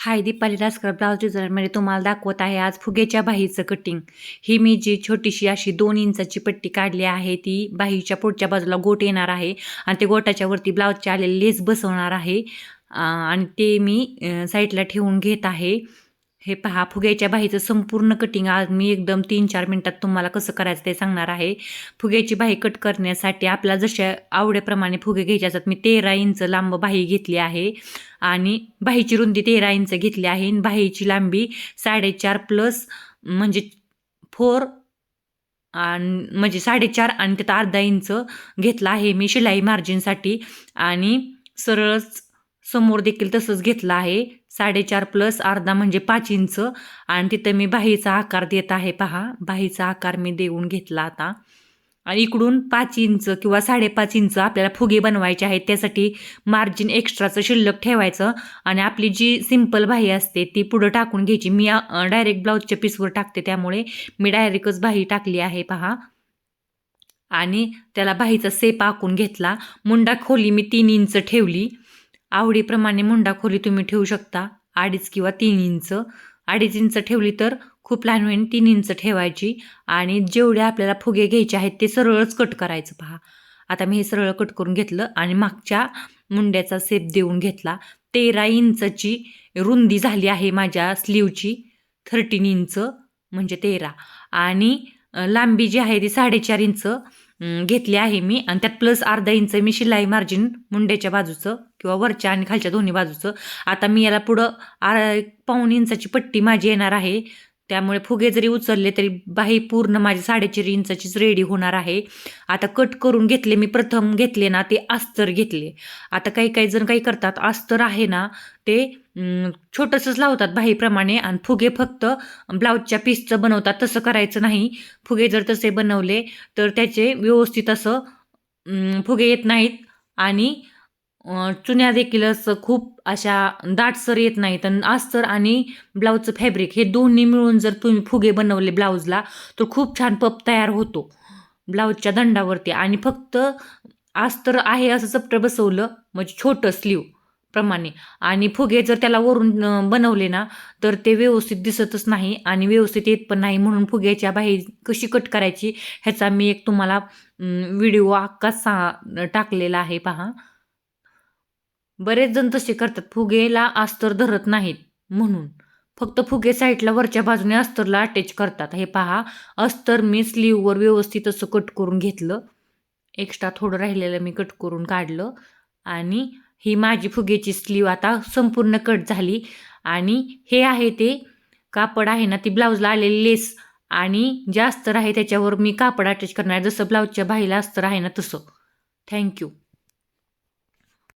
हाय, Deepali Raskar blouse डिझाईनमध्ये तुम्हाला दाखवत आहे आज फुग्याच्या बाहीचं कटिंग. ही मी जी छोटीशी अशी 2 इंचाची पट्टी काढली आहे ती बाहीच्या पुढच्या बाजूला गोट येणार आहे आणि ते गोटाच्या वरती ब्लाऊजचे आलेले लेस बसवणार आहे आणि ते मी साईडला ठेवून घेत आहे. हे पहा, फुग्याच्या बाहीचं संपूर्ण कटिंग आज मी एकदम 3-4 मिनिटात तुम्हाला कसं करायचं ते सांगणार आहे. फुग्याची बाही कट करण्यासाठी आपल्याला जशा आवडीप्रमाणे फुगे घ्यायचे असतात. मी 13 इंच लांब बाही घेतली आहे आणि बाहीची रुंदी 13 इंच घेतली आहे आणि बाहीची लांबी 4.5 प्लस म्हणजे 4 म्हणजे 4.5 आणि त्यात अर्धा इंच घेतला आहे मी शिलाई मार्जिनसाठी आणि सरळच समोर देखील तसंच घेतलं आहे. 4.5 प्लस अर्धा म्हणजे 5 इंच आणि तिथं मी बाहीचा आकार देत आहे. पहा, बाहीचा आकार मी देऊन घेतला आता आणि इकडून 5 इंच किंवा 5.5 इंच आपल्याला फुगे बनवायचे आहेत. त्यासाठी मार्जिन एक्स्ट्राचं शिल्लक ठेवायचं आणि आपली जी सिंपल बाही असते ती पुढं टाकून घ्यायची. मी डायरेक्ट ब्लाऊजच्या पीसवर टाकते त्यामुळे मी डायरेक्टच बाही टाकली आहे. पहा, आणि त्याला बाहीचा सेप आखून घेतला. मुंडा खोली मी 3 इंच ठेवली. आवडीप्रमाणे मुंडा खोली तुम्ही ठेवू शकता 2.5 किंवा 3 इंच. 2.5 इंच ठेवली तर खूप लहान होईल. 3 इंच ठेवायची आणि जेवढे आपल्याला फुगे घ्यायचे आहेत ते सरळच कट करायचं. पहा, आता मी हे सरळ कट करून घेतलं आणि मागच्या मुंड्याचा सेप देऊन घेतला. 13 इंचची रुंदी झाली आहे माझ्या स्लीवची. 13 इंच म्हणजे 13 आणि लांबी जी आहे ती 4.5 इंच घेतली आहे मी आणि त्यात प्लस अर्धा इंच मी शिलाई मार्जिन मुंड्याच्या बाजूचं किंवा वरच्या आणि खालच्या दोन्ही बाजूचं. आता मी याला पुढं 1.25 इंचाची पट्टी माझी येणार आहे. त्यामुळे फुगे जरी उचलले तरी बाही पूर्ण माझी 4.5 इंचाचीच रेडी होणार आहे. आता कट करून घेतले मी. प्रथम घेतले ना ते अस्तर घेतले. आता काही जण काही करतात, अस्तर आहे ना ते छोटंसंच लावतात बाहीप्रमाणे आणि फुगे फक्त ब्लाऊजच्या पीसचं बनवतात. तसं करायचं नाही. फुगे जर तसे बनवले तर त्याचे व्यवस्थित असं फुगे येत नाहीत आणि चुन्या देखील असं खूप अशा दाटसर येत नाहीत. आणि अस्तर आणि ब्लाऊजचं फॅब्रिक हे दोन्ही मिळून जर तुम्ही फुगे बनवले ब्लाऊजला तर खूप छान पप तयार होतो ब्लाऊजच्या दंडावरती. आणि फक्त अस्तर आहे असं चपटं बसवलं म्हणजे छोटं स्लीव प्रमाणे आणि फुगे जर त्याला वरून बनवले ना तर ते व्यवस्थित दिसतच नाही आणि व्यवस्थित येत पण नाही. म्हणून फुग्याच्या बाही कशी कट करायची ह्याचा मी एक तुम्हाला व्हिडिओ अख्खा टाकलेला आहे. पहा, बरेच जण तसे करतात, फुगेला अस्तर धरत नाहीत म्हणून फक्त फुगे साईडला वरच्या बाजूने अस्तरला अटॅच करतात. हे पहा, अस्तर मी स्लीववर व्यवस्थित असं कट करून घेतलं. एक्स्ट्रा थोडं राहिलेलं मी कट करून काढलं आणि ही माझी फुगेची स्लीव आता संपूर्ण कट झाली. आणि हे आहे ते कापड आहे ना ती ब्लाऊजला आलेली लेस आणि जे अस्तर आहे त्याच्यावर मी कापड अटॅच करणार जसं ब्लाऊजच्या बाहीला अस्तर आहे ना तसं. थँक्यू.